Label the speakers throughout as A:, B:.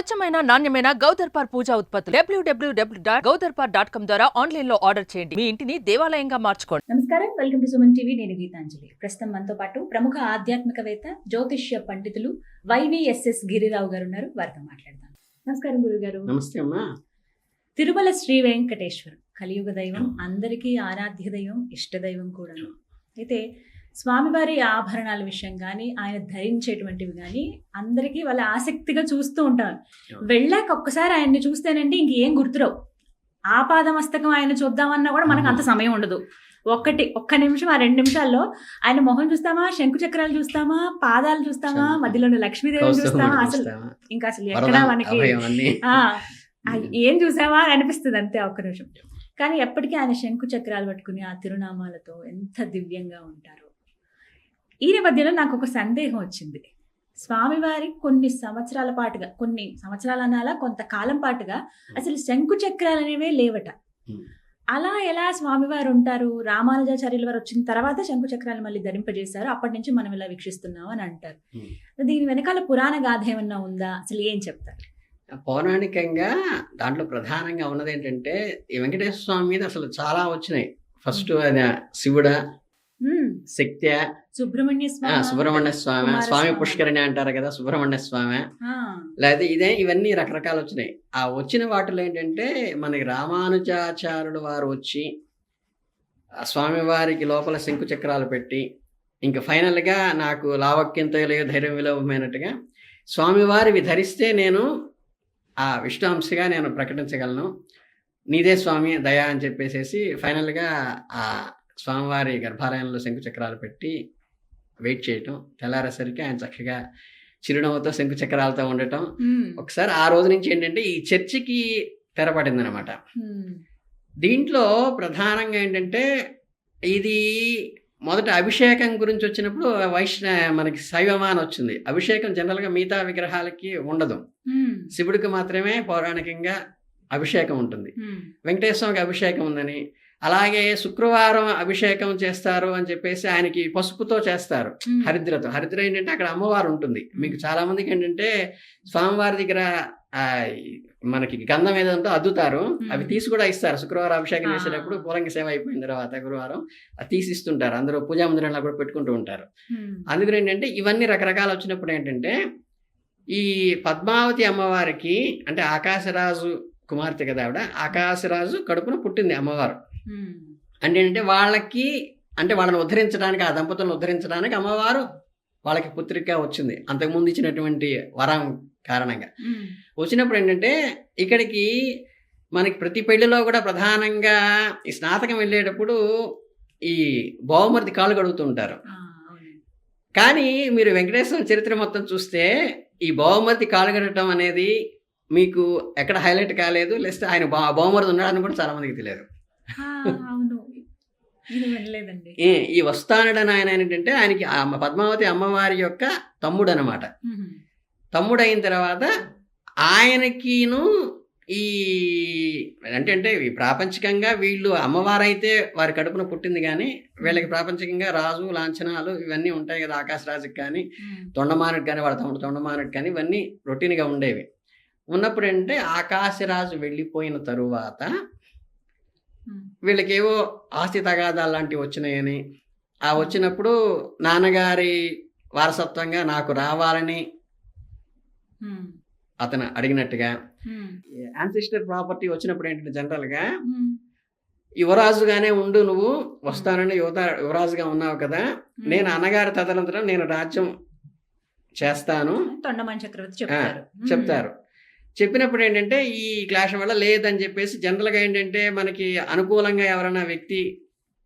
A: స్వచ్ఛమైన నాణ్యమైన గౌదర్పార్ పూజా ఉత్పత్తులు www.gaudarpar.com ద్వారా ఆన్లైన్ లో ఆర్డర్ చేయండి. మీ ఇంటిని దేవాలయంగా మార్చుకోండి.
B: నమస్కారం, వెల్కమ్ టు సుమన్ టీవీ. నేను గీతాంజలి. ప్రస్తుతం మనతో పాటు ప్రముఖ ఆధ్యాత్మికవేత్త, జ్యోతిష్య పండితులు YVSS గిరిరావు గారు ఉన్నారు. వారితో మాట్లాడదాం. నమస్కారం గురుగారు.
C: నమస్తే అమ్మా.
B: తిరుమల శ్రీ వెంకటేశ్వర కలియుగ దైవం, అందరికీ ఆరాధ్య దైవం, ఇష్ట దైవం కూడా. అయితే స్వామివారి ఆభరణాల విషయం కానీ, ఆయన ధరించేటువంటివి కానీ అందరికీ వాళ్ళ ఆసక్తిగా చూస్తూ ఉంటారు. వెళ్ళాక ఒక్కసారి ఆయన్ని చూస్తేనండి ఇంకేం గుర్తురావు. ఆపాదమస్తకం ఆయన చూద్దామన్నా కూడా మనకు అంత సమయం ఉండదు. ఒక్క నిమిషం, ఆ 2 నిమిషాల్లో ఆయన మొహం చూస్తామా, శంకు చక్రాలు చూస్తామా, పాదాలు చూస్తామా, మధ్యలో లక్ష్మీదేవిని చూస్తామా, అసలు ఎక్కడా మనకి ఏం చూసామా అని అనిపిస్తుంది అంతే ఒక్క నిమిషం. కానీ ఎప్పటికీ ఆయన శంకు చక్రాలు పట్టుకుని ఆ తిరునామాలతో ఎంత దివ్యంగా ఉంటారు. ఈ నేపథ్యంలో నాకు ఒక సందేహం వచ్చింది. స్వామివారి కొన్ని సంవత్సరాల పాటుగా, కొన్ని సంవత్సరాలు అనాలా, కొంతకాలం పాటుగా అసలు శంకు చక్రాలు అనేవే లేవట. అలా ఎలా స్వామివారు ఉంటారు? రామానుజాచార్యుల వారు వచ్చిన తర్వాత శంకు చక్రాలు మళ్ళీ ధరింపజేశారు, అప్పటి నుంచి మనం ఇలా వీక్షిస్తున్నాం అని అంటారు. దీని వెనకాల పురాణ గాథ ఏమన్నా ఉందా? అసలు ఏం చెప్తారు?
C: పౌరాణికంగా దాంట్లో ప్రధానంగా ఉన్నది ఏంటంటే, ఈ వెంకటేశ్వర స్వామి మీద అసలు చాలా వచ్చినాయి. ఫస్ట్ ఆయన శివుడ, శక్తి, సుబ్రహ్మణ్య స్వామి, స్వామి పుష్కరిణి అంటారు కదా, సుబ్రహ్మణ్య స్వామి, లేదా ఇదే, ఇవన్నీ రకరకాలు వచ్చినాయి. ఆ వచ్చిన వాటిలో ఏంటంటే మనకి రామానుజాచార్యుడు వారు వచ్చి ఆ స్వామివారికి లోపల శంకు చక్రాలు పెట్టి, ఇంకా ఫైనల్గా నాకు లావక్యంతో లేదు ధైర్యం విలోపమైనట్టుగా స్వామివారివి ధరిస్తే నేను ఆ విష్ణుంశగా నేను ప్రకటించగలను, నీదే స్వామి దయా అని చెప్పేసి ఫైనల్గా ఆ స్వామివారి గర్భాలయంలో శంకు చక్రాలు పెట్టి వెయిట్ చేయటం. తెల్లారేసరికి ఆయన చక్కగా చిరునవ్వుతో శంకు చక్రాలతో ఉండటం. ఒకసారి ఆ రోజు నుంచి ఏంటంటే ఈ చర్చికి తెరపడింది అనమాట. దీంట్లో ప్రధానంగా ఏంటంటే, ఇది మొదట అభిషేకం గురించి వచ్చినప్పుడు మనకి శైవమాన్ వచ్చింది. అభిషేకం జనరల్గా మిగతా విగ్రహాలకి ఉండదు, శివుడికి మాత్రమే పౌరాణికంగా అభిషేకం ఉంటుంది. వెంకటేశ్వర స్వామికి అభిషేకం ఉందని, అలాగే శుక్రవారం అభిషేకం చేస్తారు అని చెప్పేసి ఆయనకి పసుపుతో చేస్తారు, హరిద్రతో. హరిద్ర ఏంటంటే అక్కడ అమ్మవారు ఉంటుంది. మీకు చాలా మందికి ఏంటంటే స్వామివారి దగ్గర మనకి గంధం ఏదంటే అద్దుతారు, అవి తీసి కూడా ఇస్తారు. శుక్రవారం అభిషేకం చేసేటప్పుడు పూలంగి సేవ అయిపోయిన తర్వాత గురువారం అది తీసిస్తుంటారు. అందరూ పూజా మందిరంలో కూడా పెట్టుకుంటూ ఉంటారు. అందుకని ఏంటంటే ఇవన్నీ రకరకాలు వచ్చినప్పుడు ఏంటంటే, ఈ పద్మావతి అమ్మవారికి అంటే ఆకాశరాజు కుమార్తె కదా ఆవిడ, ఆకాశరాజు కడుపున పుట్టింది అమ్మవారు. అంటే ఏంటంటే వాళ్ళకి, అంటే వాళ్ళని ఉద్ధరించడానికి, ఆ దంపతులను ఉద్ధరించడానికి అమ్మవారు వాళ్ళకి పుత్రిక వచ్చింది, అంతకుముందు ఇచ్చినటువంటి వరం కారణంగా. వచ్చినప్పుడు ఏంటంటే ఇక్కడికి మనకి ప్రతి పెళ్లిలో కూడా ప్రధానంగా ఈ స్నాతకం వెళ్ళేటప్పుడు ఈ బావమరిది కాళ్ళు కడుగుతూ ఉంటారు. కానీ మీరు వెంకటేశ్వర చరిత్ర మొత్తం చూస్తే ఈ బావమరిది కాళ్ళు కడగటం అనేది మీకు ఎక్కడ హైలైట్ కాలేదు, లేస్తే ఆయన బావమరిది ఉన్నాడని కూడా చాలా మందికి తెలియదు. ఈ వస్తానుడని ఆయన ఏంటంటే ఆయనకి పద్మావతి అమ్మవారి యొక్క తమ్ముడు అనమాట. తమ్ముడు అయిన తర్వాత ఆయనకిను ఈ అంటే ఈ ప్రాపంచికంగా వీళ్ళు అమ్మవారైతే వారి కడుపున పుట్టింది, కానీ వీళ్ళకి ప్రాపంచికంగా రాజు లాంఛనాలు ఇవన్నీ ఉంటాయి కదా. ఆకాశరాజుకి కానీ, తొండమానుడికి కానీ, వాళ్ళ తమ్ముడు తొండమానుడికి కానీ ఇవన్నీ రొటీన్గా ఉండేవి. ఉన్నప్పుడు ఏంటంటే ఆకాశరాజు వెళ్ళిపోయిన తరువాత వీళ్ళకేవో ఆస్తి తగాదాలు లాంటివి వచ్చినాయని, ఆ వచ్చినప్పుడు నాన్నగారి వారసత్వంగా నాకు రావాలని అతను అడిగినట్టుగా, యాన్సిస్టర్ ప్రాపర్టీ వచ్చినప్పుడు ఏంటంటే జనరల్గా యువరాజుగానే ఉండు, నువ్వు వస్తానని యువరాజుగా ఉన్నావు కదా, నేను అన్నగారి తదనంతరం నేను రాజ్యం చేస్తాను చెప్తారు. చెప్పినప్పుడు ఏంటంటే ఈ క్లాష్ వల్ల లేదని చెప్పేసి జనరల్గా ఏంటంటే మనకి అనుకూలంగా ఎవరైనా వ్యక్తి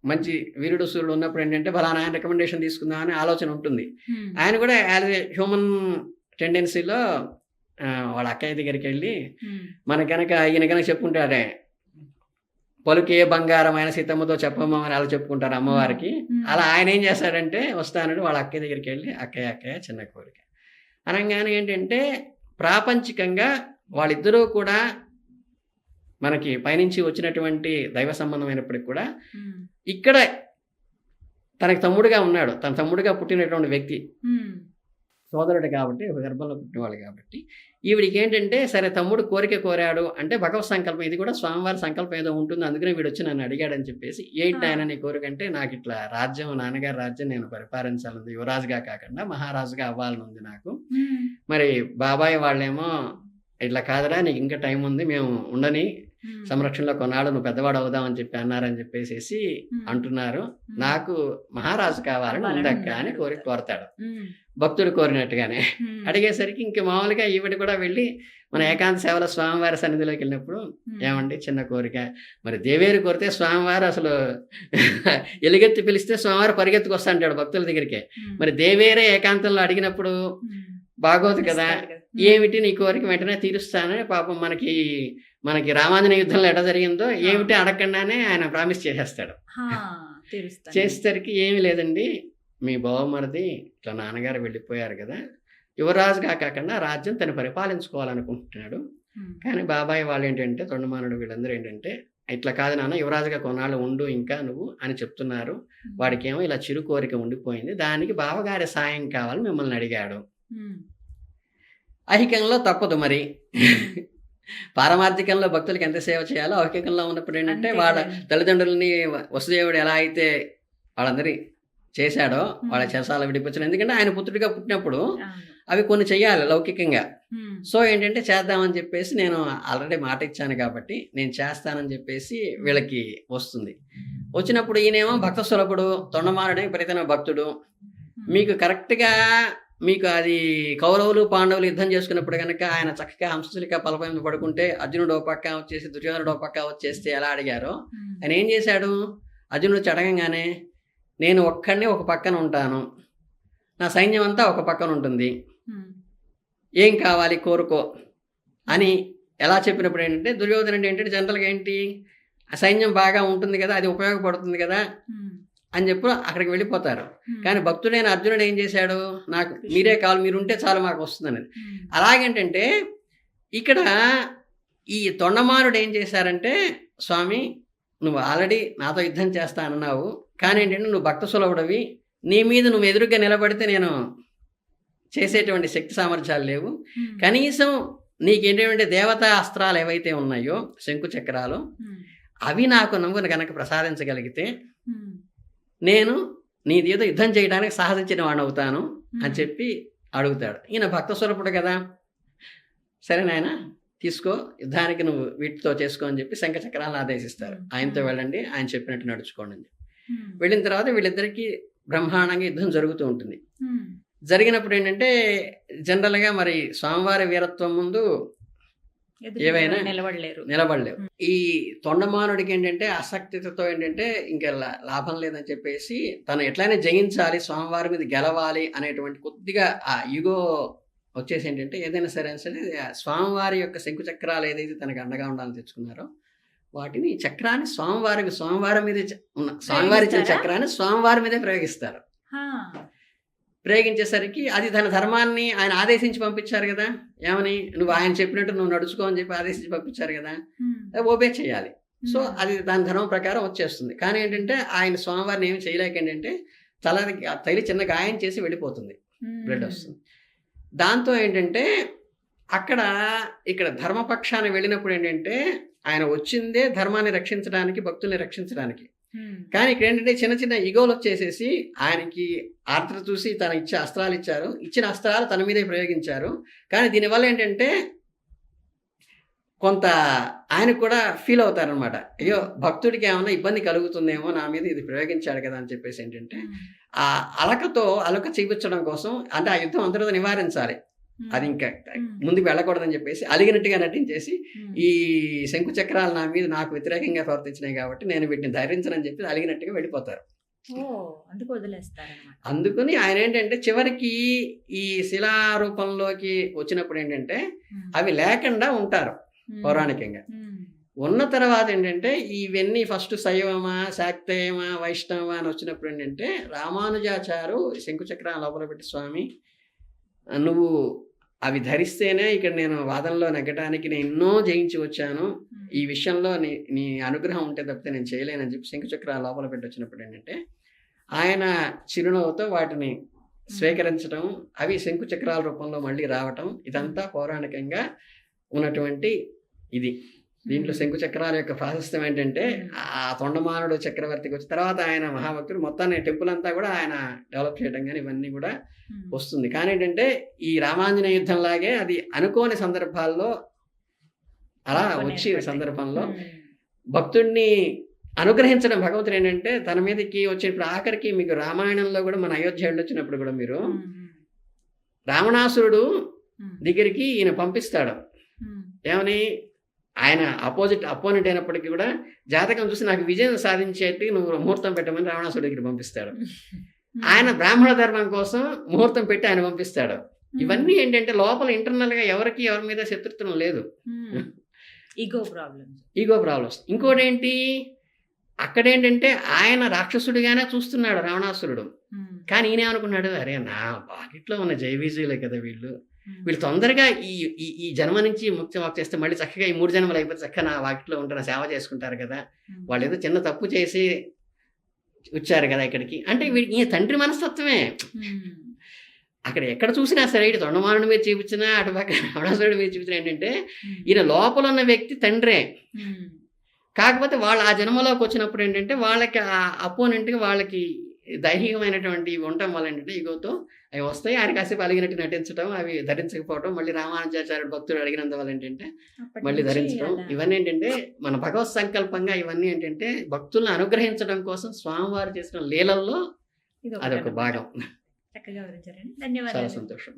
C: మంచి వీరుడు సూర్యుడు ఉన్నప్పుడు ఏంటంటే ఫలానా ఆయన రికమెండేషన్ తీసుకుందామని ఆలోచన ఉంటుంది. ఆయన కూడా యాజ్ ఏ హ్యూమన్ టెండెన్సీలో వాళ్ళ అక్కయ్య దగ్గరికి వెళ్ళి మనకి కనుక ఈయన కనుక చెప్పుకుంటారే, పలుకే బంగారమైన సీతమ్మతో చెప్పమ్మ అని అలా చెప్పుకుంటారు అమ్మవారికి. అలా ఆయన ఏం చేస్తాడంటే వస్తానని వాళ్ళ అక్కయ్య దగ్గరికి వెళ్ళి అక్కయ్య చిన్న కోరిక అనగానే ఏంటంటే ప్రాపంచికంగా వాళ్ళిద్దరూ కూడా మనకి పైనుంచి వచ్చినటువంటి దైవ సంబంధమైనప్పటికి కూడా ఇక్కడ తనకి తమ్ముడుగా ఉన్నాడు, తన తమ్ముడుగా పుట్టినటువంటి వ్యక్తి సోదరుడు కాబట్టి, ఒక గర్భంలో పుట్టినవాళ్ళు కాబట్టి, ఈవిడికి ఏంటంటే సరే తమ్ముడు కోరిక కోరాడు అంటే భగవత్ సంకల్పం, ఇది కూడా స్వామివారి సంకల్పం ఏదో ఉంటుంది, అందుకనే వీడొచ్చి నన్ను అడిగాడని చెప్పేసి, ఏంటి ఆయన నీ కోరిక అంటే, నాకు ఇట్లా రాజ్యం, నాన్నగారి రాజ్యం నేను పరిపాలించాలని, యువరాజుగా కాకుండా మహారాజుగా అవ్వాలని ఉంది నాకు. మరి బాబాయ్ వాళ్ళేమో ఇట్లా కాదరా, నీకు ఇంకా టైం ఉంది, మేము ఉండని సంరక్షణలో కొన్నాళ్ళు నువ్వు పెద్దవాడు అవుదామని చెప్పి అన్నారని చెప్పేసి అంటున్నారు. నాకు మహారాజు కావాలని ఉందక్క అని కోరుతాడు, భక్తుడు కోరినట్టుగానే. అడిగేసరికి ఇంక మామూలుగా ఈవిడ కూడా వెళ్ళి మన ఏకాంత సేవలో స్వామివారి సన్నిధిలోకి వెళ్ళినప్పుడు, ఏమండి చిన్న కోరిక, మరి దేవేరు కోరితే స్వామివారు అసలు ఎలుగెత్తి పిలిస్తే స్వామివారు పరిగెత్తుకు వస్తా అంటాడు భక్తుల దగ్గరికి. మరి దేవేరే ఏకాంతంలో అడిగినప్పుడు బాగోదు కదా, ఏమిటి నీ కోరిక వెంటనే తీరుస్తానని పాపం మనకి రామాంజనేయ యుద్ధంలో ఎట్లా జరిగిందో, ఏమిటి అడగకుండానే ఆయన ప్రామిస్ చేసేస్తాడు. చేసేసరికి ఏమీ లేదండి, మీ బావమరిది ఇట్లా నాన్నగారు వెళ్ళిపోయారు కదా, యువరాజుగా కాకుండా రాజ్యం తను పరిపాలించుకోవాలనుకుంటున్నాడు. కానీ బాబాయ్ వాళ్ళు ఏంటంటే, తొండమానుడు వీళ్ళందరూ ఏంటంటే, ఇట్లా కాదు నాన్న, యువరాజుగా కొన్నాళ్ళు ఉండు ఇంకా నువ్వు అని చెప్తున్నారు. వాడికేమో ఇలా చిరు కోరిక ఉండిపోయింది, దానికి బావగారి సాయం కావాలని మిమ్మల్ని అడిగాడు. ఐహికంలో తప్పదు మరి, పారమార్థికంలో భక్తులకి ఎంత సేవ చేయాలో ఐహికంలో ఉన్నప్పుడు ఏంటంటే, వాళ్ళ తల్లిదండ్రులని వసుదేవుడు ఎలా అయితే వాళ్ళందరి చేశాడో వాళ్ళ చేసాల విడిపించడం, ఎందుకంటే ఆయన పుత్రుడిగా పుట్టినప్పుడు అవి కొన్ని చెయ్యాలి లౌకికంగా. సో ఏంటంటే చేద్దామని చెప్పేసి, నేను ఆల్రెడీ మాట ఇచ్చాను కాబట్టి నేను చేస్తానని చెప్పేసి వీళ్ళకి వస్తుంది. వచ్చినప్పుడు ఈయనేమో భక్త సులభుడు, తొండమానుడే విపరీతమైన భక్తుడు. మీకు కరెక్ట్గా మీకు అది కౌరవులు పాండవులు యుద్ధం చేసుకున్నప్పుడు కనుక ఆయన చక్కగా హంసచులిక పలపై మీద పడుకుంటే, అర్జునుడు ఓ పక్క వచ్చేసి దుర్యోధనుడు ఓ పక్క వచ్చేస్తే ఎలా అడిగారో, ఆయన ఏం చేశాడు, అర్జునుడు చడగంగానే నేను ఒక్కడిని ఒక పక్కన ఉంటాను, నా సైన్యం అంతా ఒక పక్కన ఉంటుంది, ఏం కావాలి కోరుకో అని ఎలా చెప్పినప్పుడు ఏంటంటే, దుర్యోధనుడు ఏంటంటే జనరల్గా ఏంటి, ఆ సైన్యం బాగా ఉంటుంది కదా, అది ఉపయోగపడుతుంది కదా అని చెప్పి అక్కడికి వెళ్ళిపోతారు. కానీ భక్తుడైన అర్జునుడు ఏం చేశాడు, నాకు మీరే కావాలి, మీరు ఉంటే చాలు మాకు వస్తుందని. అలాగేంటంటే ఇక్కడ ఈ తొండమానుడు ఏం చేశారంటే, స్వామి నువ్వు ఆల్రెడీ నాతో యుద్ధం చేస్తానన్నావు, కానీ ఏంటంటే నువ్వు భక్త సులభుడివి, నీ మీద నువ్వు ఎదురుగా నిలబడితే నేను చేసేటువంటి శక్తి సామర్థ్యాలు లేవు, కనీసం నీకేంటంటే దేవతా అస్త్రాలు ఏవైతే ఉన్నాయో శంకు చక్రాలు, అవి నాకు నువ్వు కనుక ప్రసాదించగలిగితే నేను నీది ఏదో యుద్ధం చేయడానికి సాహసించిన వాడిని అవుతాను అని చెప్పి అడుగుతాడు. ఈయన భక్త స్వరూపుడు కదా, సరే నాయన తీసుకో, యుద్ధానికి నువ్వు వీటితో చేసుకో అని చెప్పి శంఖ చక్రాలను ఆదేశిస్తారు. ఆయనతో వెళ్ళండి, ఆయన చెప్పినట్టు నడుచుకోండి అని. వెళ్ళిన తర్వాత వీళ్ళిద్దరికీ బ్రహ్మాండంగా యుద్ధం జరుగుతూ ఉంటుంది. జరిగినప్పుడు ఏంటంటే జనరల్గా మరి స్వామివారి వీరత్వం ముందు ఏవైనా నిలబడలేవు. ఈ తొండమానుడికి ఏంటంటే ఆసక్తితో ఏంటంటే ఇంకా లాభం లేదని చెప్పేసి, తను ఎట్లయినా జయించాలి, స్వామివారి మీద గెలవాలి అనేటువంటి కొద్దిగా ఆ ఈగో వచ్చేసి ఏంటంటే, ఏదైనా సరే స్వామివారి యొక్క శంకు చక్రాలు ఏదైతే తనకు అండగా ఉండాలని తెచ్చుకున్నారో వాటిని చక్రాన్ని స్వామివారి మీద ఉన్న స్వామివారి ఇచ్చిన చక్రాన్ని స్వామివారి మీదే ప్రయోగిస్తారు. ప్రయోగించేసరికి అది తన ధర్మాన్ని ఆయన ఆదేశించి పంపించారు కదా, ఏమని నువ్వు ఆయన చెప్పినట్టు నువ్వు నడుచుకో అని చెప్పి ఆదేశించి పంపించారు కదా, ఓబే చేయాలి. సో అది దాని ధర్మం ప్రకారం వచ్చేస్తుంది. కానీ ఏంటంటే ఆయన స్వామివారిని ఏమి చేయలేక ఏంటంటే తగిలి చిన్న గాయం చేసి వెళ్ళిపోతుంది, బ్లడ్ వస్తుంది. దాంతో ఏంటంటే ఇక్కడ ధర్మపక్షాన్ని వెళ్ళినప్పుడు ఏంటంటే ఆయన వచ్చిందే ధర్మాన్ని రక్షించడానికి, భక్తుల్ని రక్షించడానికి. కానీ ఇక్కడ ఏంటంటే చిన్న చిన్న ఈగోలు వచ్చేసేసి ఆయనకి ఆర్ద్రత చూసి తన అస్త్రాలు ఇచ్చారు, ఇచ్చిన అస్త్రాలు తన మీదే ప్రయోగించారు. కానీ దీనివల్ల ఏంటంటే కొంత ఆయనకు కూడా ఫీల్ అవుతారనమాట, అయ్యో భక్తుడికి ఏమైనా ఇబ్బంది కలుగుతుందేమో, నా మీద ఇది ప్రయోగించాడు కదా అని చెప్పేసి ఏంటంటే ఆ అలక చూపించడం కోసం, అంటే ఆ యుద్ధం అంతటితో నివారించాలి, అది ఇంకా ముందుకు వెళ్ళకూడదని చెప్పేసి అలిగినట్టుగా నటించేసి, ఈ శంకు చక్రాలు నా మీద నాకు వ్యతిరేకంగా ప్రవర్తించినాయి కాబట్టి నేను వీటిని ధరించనని చెప్పి అలిగినట్టుగా వెళ్ళిపోతారు. అందుకని ఆయన ఏంటంటే చివరికి ఈ శిలారూపంలోకి వచ్చినప్పుడు ఏంటంటే అవి లేకుండా ఉంటారు పౌరాణికంగా. ఉన్న తర్వాత ఏంటంటే ఇవన్నీ ఫస్ట్ శైవమా శాక్తేయమా వైష్ణవ అని వచ్చినప్పుడు ఏంటంటే రామానుజాచారు శంకుచక్రాన్ని లోపల పెట్టి, స్వామి నువ్వు అవి ధరిస్తేనే ఇక్కడ నేను వాదనలో నెగ్గడానికి నేను ఎన్నో జయించి వచ్చాను, ఈ విషయంలో నీ అనుగ్రహం ఉంటే తప్పితే నేను చేయలేనని చెప్పి శంకుచక్రాలు లోపల పెట్టి వచ్చినప్పుడు ఏంటంటే ఆయన చిరునవ్వుతో వాటిని స్వీకరించడం, అవి శంకు చక్రాల రూపంలో మళ్ళీ రావటం, ఇదంతా పౌరాణికంగా ఉన్నటువంటి ఇది. దీంట్లో శంకు చక్రాల యొక్క ప్రాశస్త్యం ఏంటంటే ఆ తొండమానుడు చక్రవర్తికి వచ్చిన తర్వాత ఆయన మహాభక్తుడు మొత్తాన్ని టెంపుల్ అంతా కూడా ఆయన డెవలప్ చేయడం కానీ ఇవన్నీ కూడా వస్తుంది. కానీ ఏంటంటే ఈ రామాంజనేయ యుద్ధం లాగే అది అనుకోని సందర్భాల్లో అలా వచ్చే సందర్భంలో భక్తుడిని అనుగ్రహించడం భగవంతుడు ఏంటంటే తన మీదకి వచ్చేప్పుడు ఆఖరికి మీకు రామాయణంలో కూడా మన అయోధ్య వచ్చినప్పుడు కూడా మీరు రావణాసురుడు దగ్గరికి ఈయన పంపిస్తాడు. ఏమని? ఆయన అపోనెంట్ అయినప్పటికీ కూడా జాతకం చూసి నాకు విజయం సాధించేటి నువ్వు ముహూర్తం పెట్టమని రావణాసురుడి దగ్గర పంపిస్తాడు. ఆయన బ్రాహ్మణ ధర్మం కోసం ముహూర్తం పెట్టి ఆయన పంపిస్తాడు. ఇవన్నీ ఏంటంటే లోపల ఇంటర్నల్ గా ఎవరి మీద శత్రుత్వం లేదు,
B: ఈగో
C: ప్రాబ్లమ్స్. ఇంకోటి ఏంటి, అక్కడేంటంటే ఆయన రాక్షసుడిగానే చూస్తున్నాడు రావణాసురుడు. కానీ ఈయన ఏమనుకున్నాడు, అరే నా వాకిట్లో ఉన్న జైవిజయులే కదా వీళ్ళు తొందరగా ఈ జన్మ నుంచి ముక్తి మాకు చేస్తే మళ్ళీ చక్కగా ఈ 3 జన్మలు అయిపోతే చక్కగా నా వాకిట్లో ఉంటున్న సేవ చేసుకుంటారు కదా, వాళ్ళు ఏదో చిన్న తప్పు చేసి వచ్చారు కదా ఇక్కడికి అంటే ఈ తండ్రి మనస్తత్వమే. అక్కడ ఎక్కడ చూసినా సరే ఇటు తొండమానుడి మీద చూపించినా అటు పక్క రావణాసురుడి మీద చూపించినా ఏంటంటే ఈయన లోపల ఉన్న వ్యక్తి తండ్రే. కాకపోతే వాళ్ళు ఆ జన్మలోకి వచ్చినప్పుడు ఏంటంటే వాళ్ళకి ఆ అపోనెంట్గా వాళ్ళకి దైహికమైనటువంటి ఇవి ఉండటం వల్ల ఏంటంటే ఈగోతో అవి వస్తాయి. ఆయన కాసేపు అలిగినట్టు నటించడం, అవి ధరించకపోవడం, మళ్ళీ రామానుజాచార్యుడు భక్తుడు అడిగినందువల్ల ఏంటంటే మళ్ళీ ధరించడం, ఇవన్నీ ఏంటంటే మన భగవత్ సంకల్పంగా ఇవన్నీ ఏంటంటే భక్తులను అనుగ్రహించడం కోసం స్వామివారు చేసిన లీలల్లో అదొక భాగం.
B: చక్కగా వివరించారండి. ధన్యవాదాలు.
C: చాలా సంతోషం.